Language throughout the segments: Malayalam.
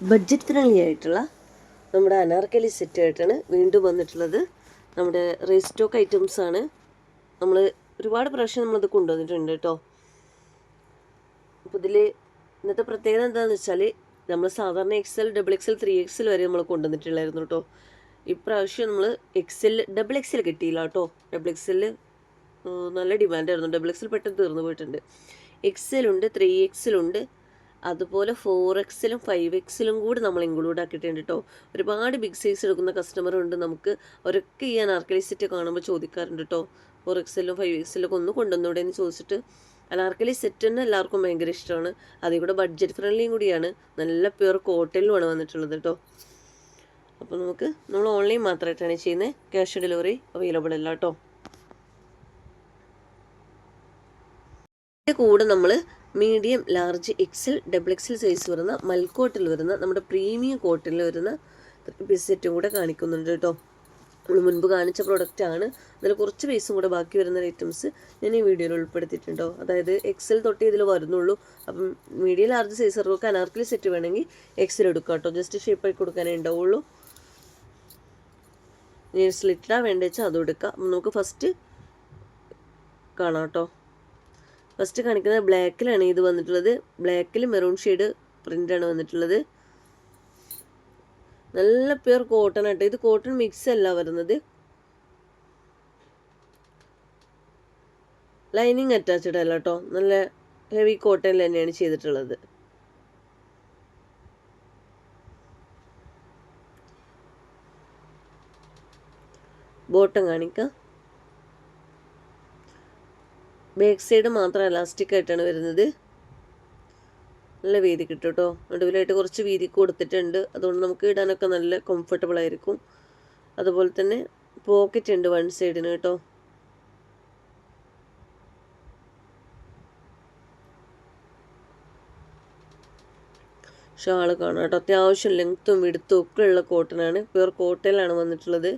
ബഡ്ജറ്റ് ഫ്രണ്ട്ലി ആയിട്ടുള്ള നമ്മുടെ അനാർക്കലി സെറ്റായിട്ടാണ് വീണ്ടും വന്നിട്ടുള്ളത്. നമ്മുടെ റീസ്റ്റോക്ക് ഐറ്റംസ് ആണ്. നമ്മൾ ഒരുപാട് പ്രാവശ്യം നമ്മളിത് കൊണ്ടുവന്നിട്ടുണ്ട് കേട്ടോ. അപ്പോൾ ഇതിൽ ഇന്നത്തെ പ്രത്യേകത എന്താണെന്ന് വെച്ചാൽ നമ്മൾ സാധാരണ XL, XXL, 3XL വരെ നമ്മൾ കൊണ്ടുവന്നിട്ടുള്ളായിരുന്നു കേട്ടോ. ഇപ്രാവശ്യം നമ്മൾ XL കിട്ടിയില്ല കേട്ടോ. XL നല്ല ഡിമാൻഡായിരുന്നു. XL പെട്ടെന്ന് തീർന്നു പോയിട്ടുണ്ട്. XL ഉണ്ട്, 3XL ഉണ്ട്, അതുപോലെ 4XL 5XL കൂടി നമ്മൾ ഇൻക്ലൂഡ് ആക്കിയിട്ടുണ്ട് കേട്ടോ. ഒരുപാട് ബിഗ് സൈസ് എടുക്കുന്ന കസ്റ്റമറുണ്ട് നമുക്ക്. അവരൊക്കെ ഈ അനാർക്കലി സെറ്റ് കാണുമ്പോൾ ചോദിക്കാറുണ്ട് കേട്ടോ, 4XL 5XL ഒന്ന് കൊണ്ടുവന്നൂടെ എന്ന് ചോദിച്ചിട്ട്. അനാർക്കലി സെറ്റ് തന്നെ എല്ലാവർക്കും ഭയങ്കര ഇഷ്ടമാണ്. അതിൽ കൂടെ ബഡ്ജറ്റ് ഫ്രണ്ട്ലിയും കൂടിയാണ്. നല്ല പ്യുവർ കോട്ടണിലുമാണ് വന്നിട്ടുള്ളത് കേട്ടോ. അപ്പോൾ നമ്മൾ ഓൺലൈൻ മാത്രമായിട്ടാണ് ചെയ്യുന്നത്. ക്യാഷ് ഡെലിവറി അവൈലബിൾ അല്ല കേട്ടോ. കൂടെ നമ്മൾ medium, large, XL, XXL size വരുന്ന മൽക്കോട്ടിൽ വരുന്ന നമ്മുടെ പ്രീമിയം കോട്ടണിൽ വരുന്ന സെറ്റും കൂടെ കാണിക്കുന്നുണ്ട് കേട്ടോ. നമ്മൾ മുൻപ് കാണിച്ച പ്രൊഡക്റ്റാണ്. അതിൽ കുറച്ച് പീസും കൂടെ ബാക്കി വരുന്ന ഐറ്റംസ് ഞാൻ ഈ വീഡിയോയിൽ ഉൾപ്പെടുത്തിയിട്ടുണ്ടോ. അതായത് XL തൊട്ടേ ഇതിൽ വരുന്നുള്ളൂ. അപ്പം മീഡിയം, ലാർജ് സൈസുകൾക്ക് അനാർക്കലി സെറ്റ് വേണമെങ്കിൽ XL എടുക്കാം കേട്ടോ. ജസ്റ്റ് ഷേപ്പായി കൊടുക്കാനേ ഉണ്ടാവുള്ളൂ. ഇനി സ്ലിറ്റാ വേണ്ട വെച്ചാൽ അതും എടുക്കാം. നമുക്ക് ഫസ്റ്റ് കാണാം കേട്ടോ. ഫസ്റ്റ് കാണിക്കുന്നത് ബ്ലാക്കിലാണ് ഇത് വന്നിട്ടുള്ളത്. ബ്ലാക്കിൽ മെറൂൺ ഷെയ്ഡ് പ്രിൻ്റാണ് വന്നിട്ടുള്ളത്. നല്ല പ്യുർ കോട്ടൺ ആട്ടോ. ഇത് കോട്ടൺ മിക്സ് അല്ല വരുന്നത്. ലൈനിങ് അറ്റാച്ച്ഡ് അല്ല കേട്ടോ. നല്ല ഹെവി കോട്ടണിൽ തന്നെയാണ് ചെയ്തിട്ടുള്ളത്. ബോട്ടം കാണിക്കാം. ബാക്ക് സൈഡ് മാത്രം എലാസ്റ്റിക് ആയിട്ടാണ് വരുന്നത്. നല്ല വീതി കിട്ടും കേട്ടോ. നടുവിലായിട്ട് കുറച്ച് വീതി കൊടുത്തിട്ടുണ്ട്. അതുകൊണ്ട് നമുക്ക് ഇടാനൊക്കെ നല്ല കംഫർട്ടബിൾ ആയിരിക്കും. അതുപോലെ തന്നെ പോക്കറ്റ് ഉണ്ട് വൺ സൈഡിന് കേട്ടോ. ഷാള് കാണാം കേട്ടോ. അത്യാവശ്യം ലെങ്ത്തും വിടുത്തും ഒക്കെ ഉള്ള കോട്ടനാണ്. പ്യുർ കോട്ടണിലാണ് വന്നിട്ടുള്ളത്.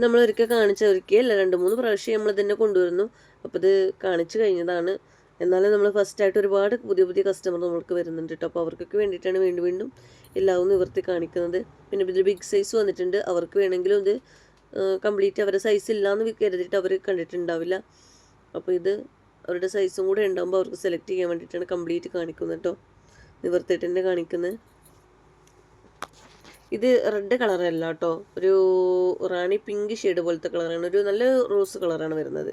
നമ്മൾ ഒരിക്കൽ ഒരിക്കലല്ല 2-3 പ്രാവശ്യം നമ്മൾ തന്നെ കൊണ്ടുവരുന്നു. അപ്പോൾ ഇത് കാണിച്ചു കഴിഞ്ഞതാണ്. എന്നാലും നമ്മൾ ഫസ്റ്റായിട്ട് ഒരുപാട് പുതിയ കസ്റ്റമർ നമ്മൾക്ക് വരുന്നുണ്ട് കേട്ടോ. അപ്പോൾ അവർക്കൊക്കെ വേണ്ടിയിട്ടാണ് വീണ്ടും എല്ലാവും നിവർത്തി കാണിക്കുന്നത്. പിന്നെ ഇതിൽ ബിഗ് സൈസ് വന്നിട്ടുണ്ട്. അവർക്ക് വേണമെങ്കിലും ഇത് കംപ്ലീറ്റ് അവരുടെ സൈസ് ഇല്ലയെന്ന് കരുതിയിട്ട് അവർ കണ്ടിട്ടുണ്ടാവില്ല. അപ്പോൾ ഇത് അവരുടെ സൈസും കൂടെ ഉണ്ടാകുമ്പോൾ അവർക്ക് സെലക്ട് ചെയ്യാൻ വേണ്ടിയിട്ടാണ് കംപ്ലീറ്റ് കാണിക്കുന്നത് കേട്ടോ. നിവർത്തിയിട്ട് തന്നെ കാണിക്കുന്നത്. ഇത് റെഡ് കളറല്ല കേട്ടോ. ഒരു റാണി പിങ്ക് ഷെയ്ഡ് പോലത്തെ കളറാണ്. ഒരു നല്ല റോസ് കളറാണ് വരുന്നത്.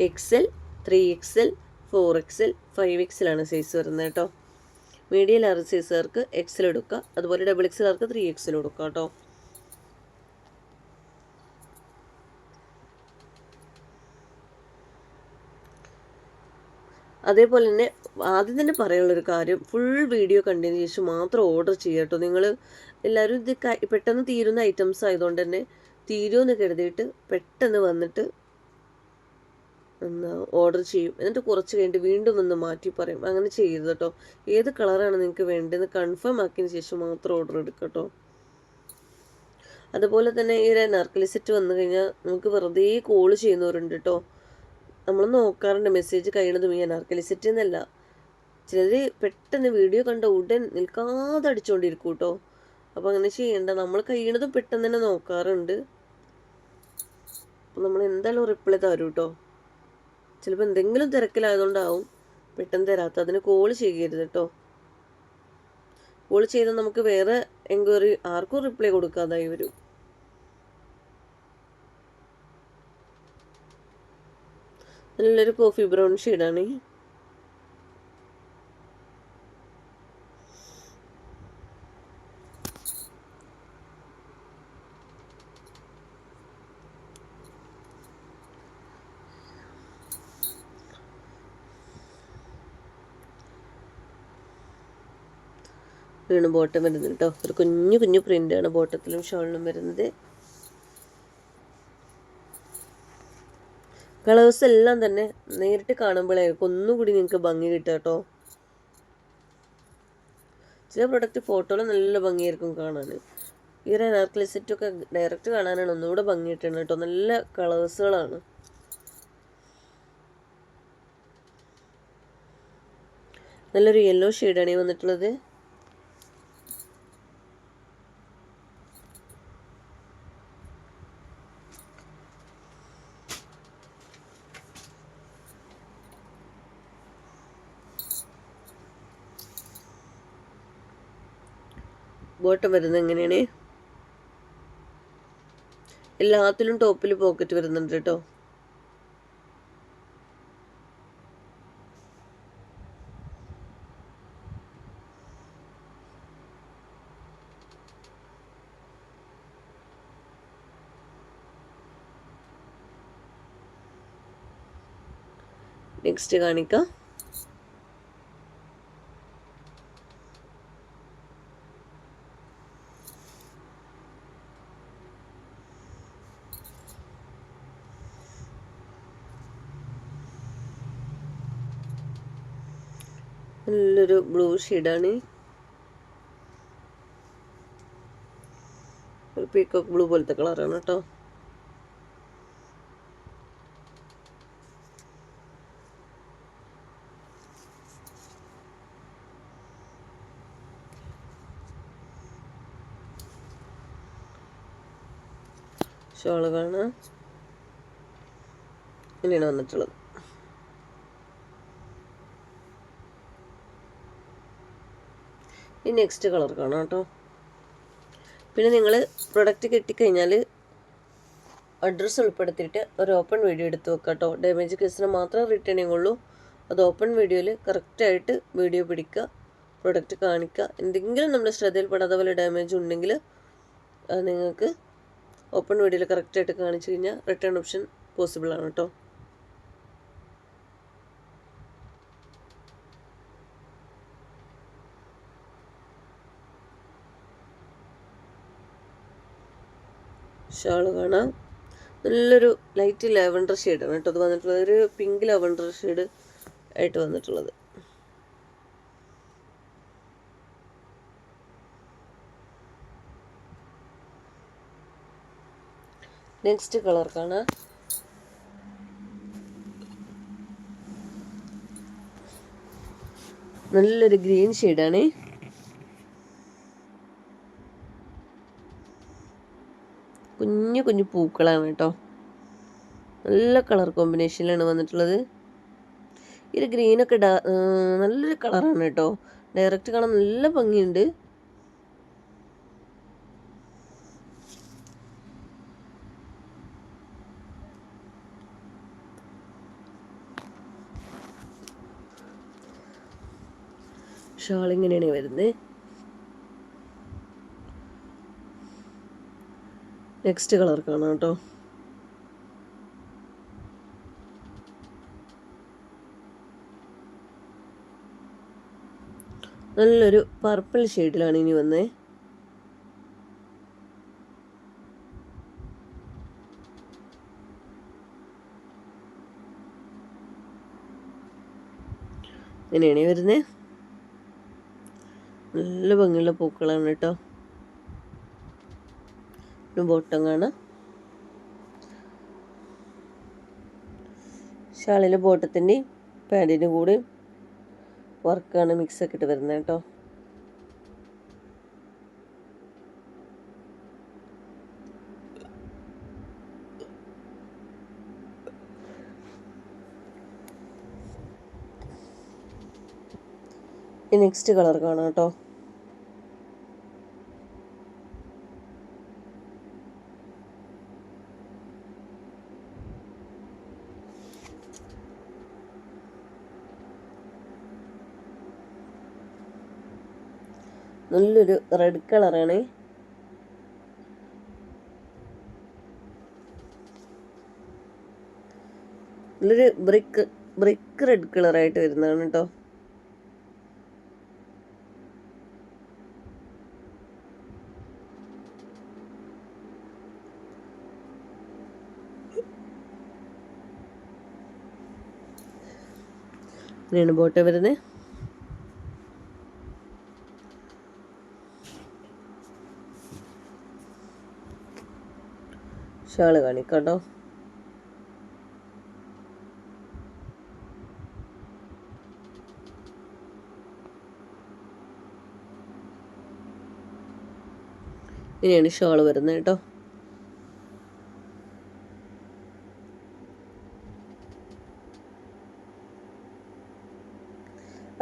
XL, 3XL, 4XL, 5XL ആണ് സൈസ് വരുന്നത് കേട്ടോ. മീഡിയം ലാർജ് സൈസുകാർക്ക് XL എടുക്കുക. അതുപോലെ XXLകാർക്ക് 3XL എടുക്കുക കേട്ടോ. അതേപോലെ തന്നെ ആദ്യം തന്നെ പറയാനുള്ളൊരു കാര്യം, ഫുൾ വീഡിയോ കണ്ടതിന് ശേഷം മാത്രം ഓർഡർ ചെയ്യുക കേട്ടോ. നിങ്ങൾ എല്ലാവരും ഇത് പെട്ടെന്ന് തീരുന്ന ഐറ്റംസ് ആയതുകൊണ്ട് തന്നെ തീരുമെന്ന് കരുതിയിട്ട് പെട്ടെന്ന് വന്നിട്ട് ഓർഡർ ചെയ്യും. എന്നിട്ട് കുറച്ച് കഴിഞ്ഞിട്ട് വീണ്ടും ഒന്ന് മാറ്റി പറയും. അങ്ങനെ ചെയ്യരുത് കേട്ടോ. ഏത് കളറാണ് നിങ്ങൾക്ക് വേണ്ടതെന്ന് കൺഫേം ആക്കിയതിന് ശേഷം മാത്രം ഓർഡർ എടുക്കുക കേട്ടോ. അതുപോലെ തന്നെ ഈ ഒരു അനാർക്കലി സെറ്റ് വന്നു കഴിഞ്ഞാൽ നമുക്ക് വെറുതെ കോൾ ചെയ്യുന്നവരുണ്ട് കേട്ടോ. നമ്മൾ നോക്കാറുണ്ട് മെസ്സേജ് കഴിയണതും. ഈ അനാർക്കലി സെറ്റ് എന്നല്ല, ചിലർ പെട്ടെന്ന് വീഡിയോ കണ്ട ഉടൻ നിൽക്കാതെ അടിച്ചുകൊണ്ടിരിക്കും കേട്ടോ. അപ്പോൾ അങ്ങനെ ചെയ്യേണ്ട. നമ്മൾ കഴിയണതും പെട്ടെന്ന് തന്നെ നോക്കാറുണ്ട്. അപ്പോൾ നമ്മൾ എന്തായാലും റിപ്ലൈ തരും കേട്ടോ. ചിലപ്പോൾ എന്തെങ്കിലും തിരക്കിലായതുകൊണ്ടാവും പെട്ടെന്ന് തരാത്ത. അതിന് കോൾ ചെയ്യരുത് കേട്ടോ. കോൾ ചെയ്താൽ നമുക്ക് വേറെ എൻക്വയറി ആർക്കും റിപ്ലൈ കൊടുക്കാതായി വരും. നല്ലൊരു കോഫി ബ്രൗൺ ഷെയ്ഡാണ്. വീണ്ടും ബോട്ടം വരുന്നത് കേട്ടോ. ഒരു കുഞ്ഞു പ്രിൻ്റാണ് ബോട്ടത്തിലും ഷോളിലും വരുന്നത്. കളേഴ്സ് എല്ലാം തന്നെ നേരിട്ട് കാണുമ്പോഴായിരിക്കും ഒന്നുകൂടി നിങ്ങൾക്ക് ഭംഗി കിട്ടുക കേട്ടോ. ചില പ്രൊഡക്റ്റ് ഫോട്ടോയിൽ നല്ല ഭംഗിയായിരിക്കും കാണാൻ. ഈ ഒരു അനാർക്കലി സെറ്റൊക്കെ ഡയറക്റ്റ് കാണാനാണ് ഒന്നുകൂടെ ഭംഗി കിട്ടുന്നത് കേട്ടോ. നല്ല കളേഴ്സുകളാണ്. നല്ലൊരു യെല്ലോ ഷെയ്ഡാണ് ഈ വന്നിട്ടുള്ളത്. ബോട്ടം വരുന്നത് എങ്ങനെയാണ്? എല്ലാത്തിലും ടോപ്പിൽ പോക്കറ്റ് വരുന്നുണ്ട് കേട്ടോ. നെക്സ്റ്റ് കാണിക്കാം. നല്ലൊരു ബ്ലൂ ഷെയ്ഡാണ്. ഒരു പീക്കോക്ക് ബ്ലൂ പോലത്തെ കളറാണ് കേട്ടോ. ഷോള് കാണാം, ഇങ്ങനെയാണ് വന്നിട്ടുള്ളത്. ഈ നെക്സ്റ്റ് കളർ കാണാം കേട്ടോ. പിന്നെ നിങ്ങൾ പ്രൊഡക്റ്റ് കിട്ടിക്കഴിഞ്ഞാൽ അഡ്രസ്സ് ഉൾപ്പെടുത്തിയിട്ട് ഒരു ഓപ്പൺ വീഡിയോ എടുത്ത് വെക്കുക കേട്ടോ. ഡാമേജ് കേസിന് മാത്രം റിട്ടേണിങ് ഉള്ളൂ. അത് ഓപ്പൺ വീഡിയോയിൽ കറക്റ്റായിട്ട് വീഡിയോ പിടിക്കുക, പ്രൊഡക്റ്റ് കാണിക്കുക. എന്തെങ്കിലും നമ്മുടെ ശ്രദ്ധയിൽപ്പെടാതെ പോലെ ഡാമേജ് ഉണ്ടെങ്കിൽ അത് നിങ്ങൾക്ക് ഓപ്പൺ വീഡിയോയിൽ കറക്റ്റായിട്ട് കാണിച്ചു കഴിഞ്ഞാൽ റിട്ടേൺ ഓപ്ഷൻ പോസിബിൾ ആണ് കേട്ടോ. ഷാള് കാണാം, നല്ലൊരു ലൈറ്റ് ലാവൻഡർ ഷെയ്ഡാണ് കേട്ടോ അത് വന്നിട്ടുള്ളത്. ഒരു പിങ്ക് ലാവൻഡർ ഷെയ്ഡ് ആയിട്ട് വന്നിട്ടുള്ളത്. നെക്സ്റ്റ് കളർ കാണാം. നല്ലൊരു ഗ്രീൻ ഷെയ്ഡാണ്. കുഞ്ഞു കുഞ്ഞു പൂക്കളാണ് കേട്ടോ. നല്ല കളർ കോമ്പിനേഷനിലാണ് വന്നിട്ടുള്ളത്. ഈ ഒരു ഗ്രീനൊക്കെ നല്ലൊരു കളറാണ് കേട്ടോ. ഡയറക്റ്റ് കാണാൻ നല്ല ഭംഗിയുണ്ട്. ഷാൾ ഇങ്ങനെയാണ് വരുന്നത്. നെക്സ്റ്റ് കളർ കാണാം കേട്ടോ. നല്ലൊരു പർപ്പിൾ ഷെയ്ഡിലാണ് ഇനി വന്നത്. ഇങ്ങനെയാണ് വരുന്നത്. നല്ല ഭംഗിയുള്ള പൂക്കളാണ് കേട്ടോ. ബോട്ടം കാണാം. ഷാളിലെ ബോട്ടത്തിൻ്റെ പാൻറ്റിൻ്റെ കൂടെ വർക്കാണ് മിക്സ് ആക്കിയിട്ട് വരുന്നത് കേട്ടോ. ഈ നെക്സ്റ്റ് കളർ കാണാം കേട്ടോ. നല്ലൊരു റെഡ് കളറാണ്. നല്ലൊരു ബ്രിക്ക് റെഡ് കളറായിട്ട് വരുന്നതാണ് കേട്ടോ. ഇങ്ങനെയാണ് ബോട്ടം വരുന്നത്. ഷാള് കാണിക്കാം കേട്ടോ. ഇങ്ങനെയാണ് ഷോൾ വരുന്നത് കേട്ടോ.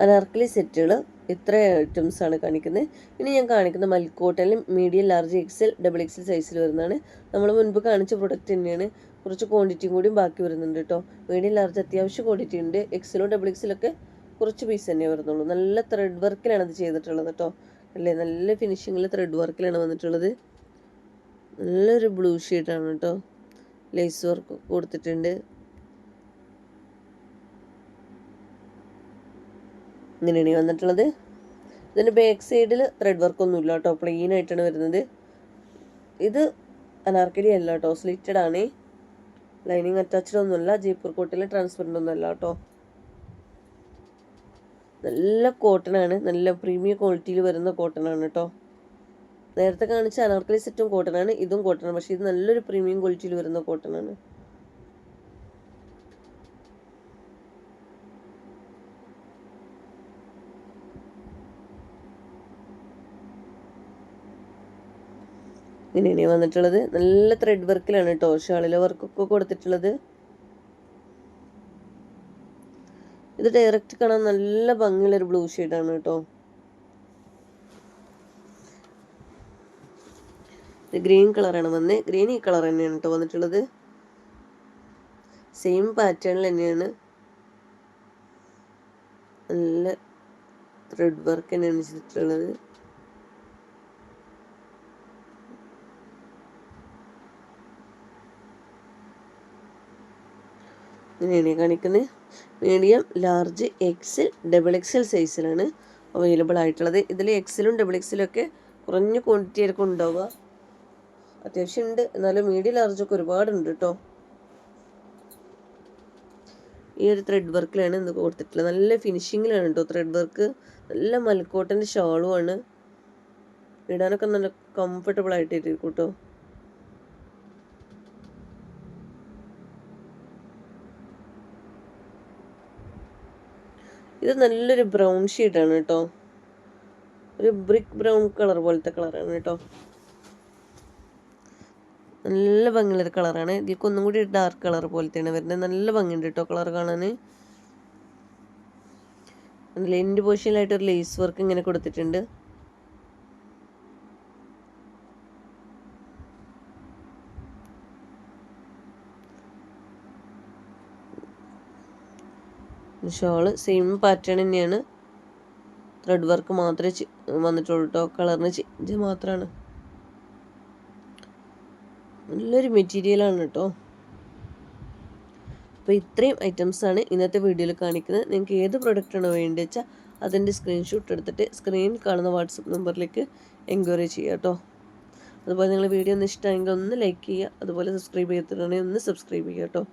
അനാർക്കലി സെറ്റുകൾ ഇത്ര ഐറ്റംസ് ആണ് കാണിക്കുന്നത്. ഇനി ഞാൻ കാണിക്കുന്ന മൽക്കോട്ടനിലും medium large XL double XL സൈസിൽ വരുന്നതാണ്. നമ്മൾ മുൻപ് കാണിച്ച പ്രൊഡക്റ്റ് തന്നെയാണ്. കുറച്ച് ക്വാണ്ടിറ്റിയും കൂടിയും ബാക്കി വരുന്നുണ്ട് കേട്ടോ. മീഡിയം ലാർജ് അത്യാവശ്യം ക്വാണ്ടിറ്റി ഉണ്ട്. എക്സലും ഡബിൾ എക്സലൊക്കെ കുറച്ച് പീസ് തന്നെ വരുന്നുള്ളൂ. നല്ല ത്രെഡ് വർക്കിലാണ് അത് ചെയ്തിട്ടുള്ളത് കേട്ടോ. അല്ലേ, നല്ല ഫിനിഷിങ്ങിൽ ത്രെഡ് വർക്കിലാണ് വന്നിട്ടുള്ളത്. നല്ലൊരു ബ്ലൂ ഷെയ്ഡാണ് കേട്ടോ. ലേസ് വർക്ക് കൊടുത്തിട്ടുണ്ട്. ഇങ്ങനെയാണ് വന്നിട്ടുള്ളത്. ഇതിൻ്റെ ബാക്ക് സൈഡിൽ ത്രെഡ് വർക്കൊന്നും ഇല്ല കേട്ടോ, പ്ലെയിൻ ആയിട്ടാണ് വരുന്നത്. ഇത് അനാർക്കലി അല്ല കേട്ടോ, സ്ലിറ്റഡ് ആണ്. ലൈനിങ് അറ്റാച്ച്ഡ് ഒന്നുമല്ല. ജയ്പൂർ കോട്ടയിൽ ട്രാൻസ്പെറൻ്റ് ഒന്നും അല്ല കേട്ടോ. നല്ല കോട്ടനാണ്, നല്ല പ്രീമിയം ക്വാളിറ്റിയിൽ വരുന്ന കോട്ടനാണ് കേട്ടോ. നേരത്തെ കാണിച്ച അനാർക്കലി സെറ്റും കോട്ടനാണ്, ഇതും കോട്ടനാണ്. പക്ഷേ ഇത് നല്ലൊരു പ്രീമിയം ക്വാളിറ്റിയിൽ വരുന്ന കോട്ടനാണ്. ഇങ്ങനെയാണ് വന്നിട്ടുള്ളത്. നല്ല ത്രെഡ് വർക്കിലാണ് കേട്ടോ ഷാളിലെ വർക്കൊക്കെ കൊടുത്തിട്ടുള്ളത്. ഇത് ഡയറക്റ്റ് കാണാൻ നല്ല ഭംഗിയുള്ളൊരു ബ്ലൂ ഷെയ്ഡാണ് കേട്ടോ. ഇത് ഗ്രീൻ കളറാണ് വന്നത്. ഗ്രീൻ ഈ കളർ തന്നെയാണ് കേട്ടോ വന്നിട്ടുള്ളത്. സെയിം പാറ്റേണിൽ തന്നെയാണ്. നല്ല ത്രെഡ് വർക്ക് തന്നെയാണ് ചെയ്തിട്ടുള്ളത്. ഇങ്ങനെയാണ് കാണിക്കുന്നത്. Medium large XL double XL സൈസിലാണ് അവൈലബിൾ ആയിട്ടുള്ളത്. ഇതിൽ എക്സലും ഡബിൾ എക്സലും ഒക്കെ കുറഞ്ഞ ക്വാണ്ടിറ്റി ആയിരിക്കും ഉണ്ടാവുക. അത്യാവശ്യം ഉണ്ട്, എന്നാലും മീഡിയം ലാർജൊക്കെ ഒരുപാടുണ്ട് കേട്ടോ. ഈ ഒരു ത്രെഡ് വർക്കിലാണ് ഇന്ന് കൊടുത്തിട്ടുള്ളത്. നല്ല ഫിനിഷിങ്ങിലാണ് കേട്ടോ ത്രെഡ് വർക്ക്. നല്ല മൽക്കോട്ടൻ്റെ ഷാളുമാണ്. ഇടാനൊക്കെ നല്ല കംഫർട്ടബിൾ ആയിട്ടിരിക്കും കേട്ടോ. ഇത് നല്ലൊരു ബ്രൗൺ ഷെയ്ഡാണ് കേട്ടോ. ഒരു ബ്രിക്ക് ബ്രൗൺ കളർ പോലത്തെ കളറാണ് കേട്ടോ. നല്ല ഭംഗിയുള്ളൊരു കളറാണ്. ഇതിലേക്ക് ഒന്നും കൂടി ഡാർക്ക് കളർ പോലത്തെയാണ് വരുന്നത്. നല്ല ഭംഗിയുണ്ട് കേട്ടോ കളർ കാണാൻ. എൻഡ് പോർഷനിലായിട്ടൊരു ലേസ് വർക്ക് ഇങ്ങനെ കൊടുത്തിട്ടുണ്ട്. ഷോള് സെയിം പാറ്റേൺ തന്നെയാണ്. ത്രെഡ് വർക്ക് മാത്രമേ വന്നിട്ടുള്ളൂ കേട്ടോ. കളറിന് ചേഞ്ച് മാത്രമാണ്. നല്ലൊരു മെറ്റീരിയലാണ് കേട്ടോ. അപ്പോൾ ഇത്രയും ഐറ്റംസാണ് ഇന്നത്തെ വീഡിയോയിൽ കാണിക്കുന്നത്. നിങ്ങൾക്ക് ഏത് പ്രൊഡക്റ്റാണോ വേണ്ടത് വെച്ചാൽ അതിൻ്റെ സ്ക്രീൻഷോട്ട് എടുത്തിട്ട് സ്ക്രീനിൽ കാണുന്ന വാട്സപ്പ് നമ്പറിലേക്ക് എൻക്വയറി ചെയ്യുക കേട്ടോ. അതുപോലെ നിങ്ങൾ വീഡിയോ ഒന്ന് ഇഷ്ടമായെങ്കിൽ ഒന്ന് ലൈക്ക് ചെയ്യുക. അതുപോലെ സബ്സ്ക്രൈബ് ചെയ്തിട്ടുണ്ടെങ്കിൽ ഒന്ന് സബ്സ്ക്രൈബ് ചെയ്യുക കേട്ടോ.